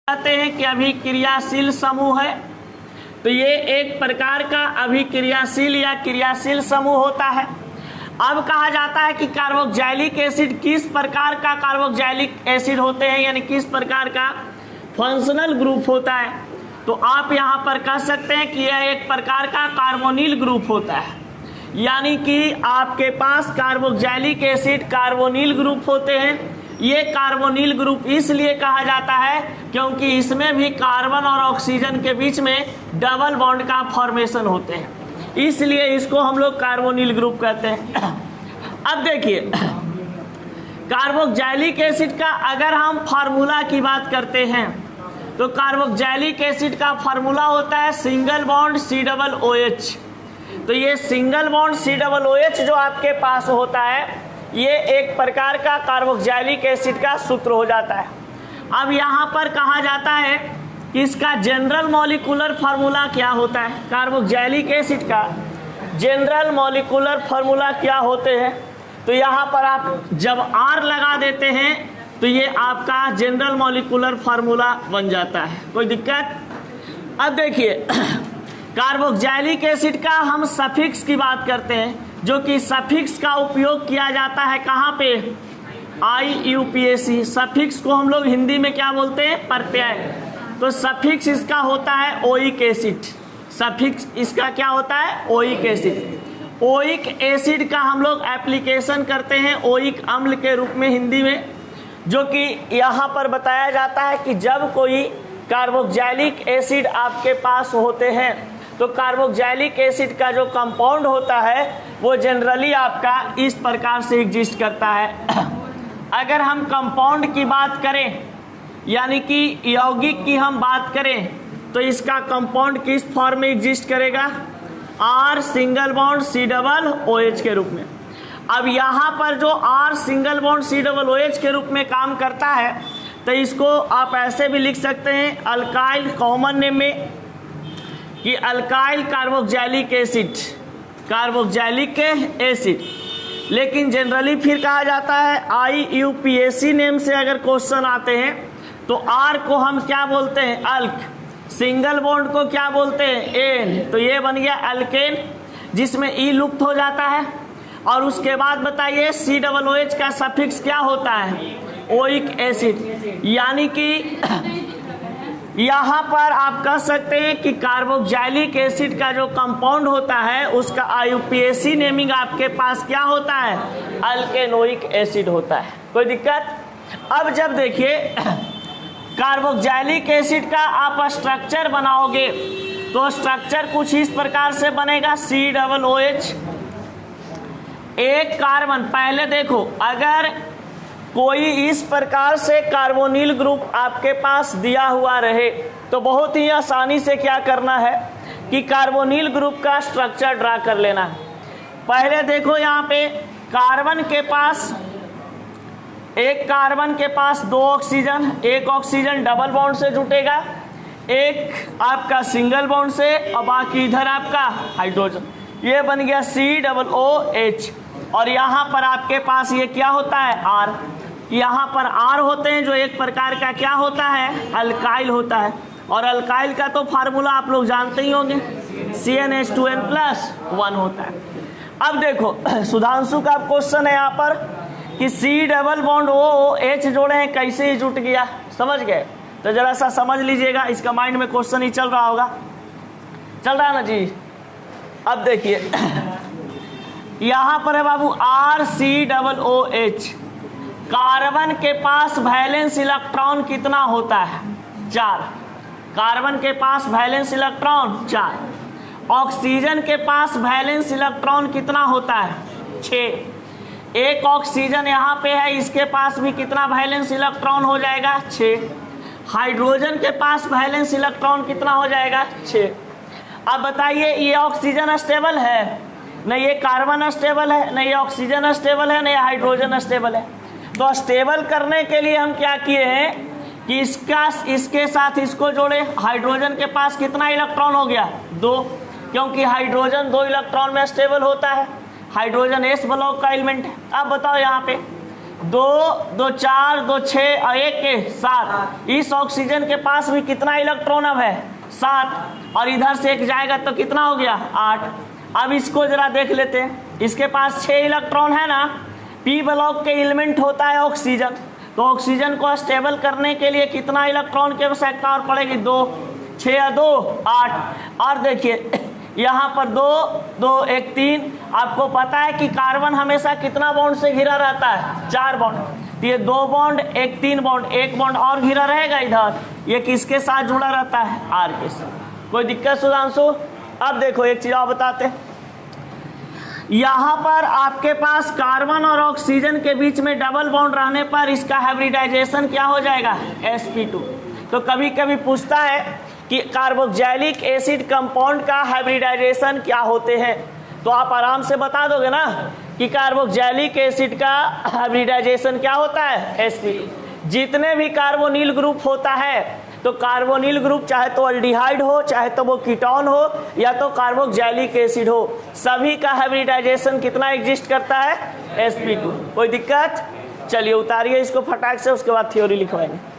कहते हैं कि अभिक्रियाशील समूह है। तो ये एक प्रकार का अभिक्रियाशील या क्रियाशील समूह होता है। अब कहा जाता है कि कार्बोक्सिलिक एसिड किस प्रकार का कार्बोक्सिलिक एसिड होते हैं, यानी किस प्रकार का फंक्शनल ग्रुप होता है। तो आप यहाँ पर कह सकते हैं कि यह एक प्रकार का कार्बोनिल ग्रुप होता है, यानी कि आपके पास कार्बोक्सिलिक एसिड कार्बोनिल ग्रुप होते हैं। ये कार्बोनिल ग्रुप इसलिए कहा जाता है क्योंकि इसमें भी कार्बन और ऑक्सीजन के बीच में डबल बॉन्ड का फॉर्मेशन होते हैं, इसलिए इसको हम लोग कार्बोनिल ग्रुप कहते हैं। अब देखिए, कार्बोक्सिलिक एसिड का अगर हम फार्मूला की बात करते हैं तो कार्बोक्सिलिक एसिड का फार्मूला होता है सिंगल बॉन्ड COOH। तो ये सिंगल बॉन्ड COOH जो आपके पास होता है, ये एक प्रकार का कार्बोक्सिलिक एसिड का सूत्र हो जाता है। अब यहाँ पर कहा जाता है कि इसका जनरल मॉलिक्यूलर फार्मूला क्या होता है। कार्बोक्सिलिक एसिड का जनरल मॉलिक्यूलर फार्मूला क्या होते हैं, तो यहाँ पर आप जब R लगा देते हैं तो ये आपका जनरल मॉलिक्यूलर फार्मूला बन जाता है। कोई दिक्कत? अब देखिए, कार्बोक्सिलिक एसिड का हम सफिक्स की बात करते हैं, जो कि सफिक्स का उपयोग किया जाता है कहाँ पे, IUPAC। सफिक्स को हम लोग हिंदी में क्या बोलते हैं, प्रत्यय। तो सफिक्स इसका होता है ओइक एसिड। सफिक्स इसका क्या होता है, ओइक एसिड। ओइक एसिड का हम लोग एप्लीकेशन करते हैं ओइक अम्ल के रूप में हिंदी में, जो कि यहाँ पर बताया जाता है कि जब कोई कार्बोक्सिलिक एसिड आपके पास होते हैं तो कार्बोक्सिलिक एसिड का जो कंपाउंड होता है वो जनरली आपका इस प्रकार से एग्जिस्ट करता है। अगर हम कंपाउंड की बात करें, यानी कि यौगिक की हम बात करें, तो इसका कंपाउंड किस फॉर्म में एग्जिस्ट करेगा, R सिंगल बॉन्ड COOH के रूप में। अब यहाँ पर जो R सिंगल बॉन्ड COOH के रूप में काम करता है, तो इसको आप ऐसे भी लिख सकते हैं अल्काइल, कॉमन नेम में, कि alkyl carboxylic acid, carboxylic acid. लेकिन जनरली फिर कहा जाता है IUPAC नेम से अगर क्वेश्चन आते हैं तो R को हम क्या बोलते हैं, अल्क। सिंगल बॉन्ड को क्या बोलते हैं, एन। तो ये बन गया अल्केन, जिसमें E लुप्त हो जाता है। और उसके बाद बताइए COOH का सफिक्स क्या होता है, ओइक एसिड। यानी कि यहाँ पर आप कह सकते हैं कि कार्बोक्सिलिक एसिड का जो कंपाउंड होता है उसका IUPAC नेमिंग आपके पास क्या होता है, अल्केनोइक एसिड होता है। कोई दिक्कत? अब जब देखिए कार्बोक्सिलिक एसिड का आप स्ट्रक्चर बनाओगे तो स्ट्रक्चर कुछ इस प्रकार से बनेगा, COOH, एक कार्बन। पहले देखो, अगर कोई इस प्रकार से कार्बोनिल ग्रुप आपके पास दिया हुआ रहे तो बहुत ही आसानी से क्या करना है कि कार्बोनिल ग्रुप का स्ट्रक्चर ड्रा कर लेना है। पहले देखो, यहाँ पे कार्बन के पास, एक कार्बन के पास 2 ऑक्सीजन, एक ऑक्सीजन डबल बॉन्ड से जुटेगा, एक आपका सिंगल बॉन्ड से, और बाकी इधर आपका हाइड्रोजन। ये बन गया COOH। और यहाँ पर आपके पास ये क्या होता है, R। यहाँ पर R होते हैं जो एक प्रकार का क्या होता है, अल्काइल होता है। और अल्काइल का तो फार्मूला आप लोग जानते ही होंगे, CnH2n+1 होता है। अब देखो, सुधांशु का क्वेश्चन है यहाँ पर कि C डबल बॉन्ड OH जोड़े हैं, कैसे ही जुट गया, समझ गए? तो जरा सा समझ लीजिएगा, इसका माइंड में क्वेश्चन ही चल रहा होगा, चल रहा है ना जी। अब देखिए यहाँ पर है बाबू RCOOH। कार्बन के पास वैलेंस इलेक्ट्रॉन कितना होता है, 4। कार्बन के पास वैलेंस इलेक्ट्रॉन 4। ऑक्सीजन के पास वैलेंस इलेक्ट्रॉन कितना होता है, 6। एक ऑक्सीजन यहाँ पे है, इसके पास भी कितना वैलेंस इलेक्ट्रॉन हो जाएगा, 6। हाइड्रोजन के पास वैलेंस इलेक्ट्रॉन कितना हो जाएगा, 6। अब बताइए, ये ऑक्सीजन स्टेबल है, न ये कार्बन स्टेबल है, न ये ऑक्सीजन स्टेबल है, न ये हाइड्रोजन स्टेबल है। तो स्टेबल करने के लिए हम क्या किए हैं कि इसके साथ इसको जोड़े। हाइड्रोजन के पास कितना इलेक्ट्रॉन हो गया, 2, क्योंकि हाइड्रोजन 2 इलेक्ट्रॉन में स्टेबल होता है। हाइड्रोजन S ब्लॉक का एलिमेंट है। अब बताओ यहाँ पे 2 2 4 2 6 और 1 के 7। इस ऑक्सीजन के पास भी कितना इलेक्ट्रॉन अब है? 7। और इधर से एक जाएगा तो कितना हो गया? 8। अब इसको जरा देख लेते हैं, इसके पास 6 इलेक्ट्रॉन है ना। पी ब्लॉक के एलिमेंट होता है ऑक्सीजन, तो ऑक्सीजन को स्टेबल करने के लिए कितना इलेक्ट्रॉन की आवश्यकता और पड़ेगी? 2। 6 और 2 8। और देखिए यहाँ पर 2 2 1 3। आपको पता है कि कार्बन हमेशा कितना बॉन्ड से घिरा रहता है? 4 बॉन्ड। तो ये 2 बॉन्ड 1 3 बॉन्ड, 1 बॉन्ड और घिरा रहेगा इधर। ये किसके साथ जुड़ा रहता है? आर के साथ। कोई दिक्कत सुधांशु? अब देखो एक चीज और बताते हैं, यहाँ पर आपके पास कार्बन और ऑक्सीजन के बीच में डबल बॉन्ड रहने पर इसका हाइब्रिडाइजेशन क्या हो जाएगा? sp2। तो कभी कभी पूछता है कि कार्बोक्सिलिक एसिड कंपाउंड का हाइब्रिडाइजेशन क्या होते हैं, तो आप आराम से बता दोगे ना कि कार्बोक्सिलिक एसिड का हाइब्रिडाइजेशन क्या होता है? sp2। जितने भी कार्बोनिल ग्रुप होता है, तो कार्बोनिल ग्रुप चाहे तो अल्डिहाइड हो, चाहे तो वो कीटोन हो, या तो कार्बोक्सिलिक एसिड हो, सभी का हाइब्रिडाइजेशन कितना एग्जिस्ट करता है? sp2। कोई दिक्कत? चलिए उतारिए इसको फटाक से, उसके बाद थ्योरी लिखवाएंगे।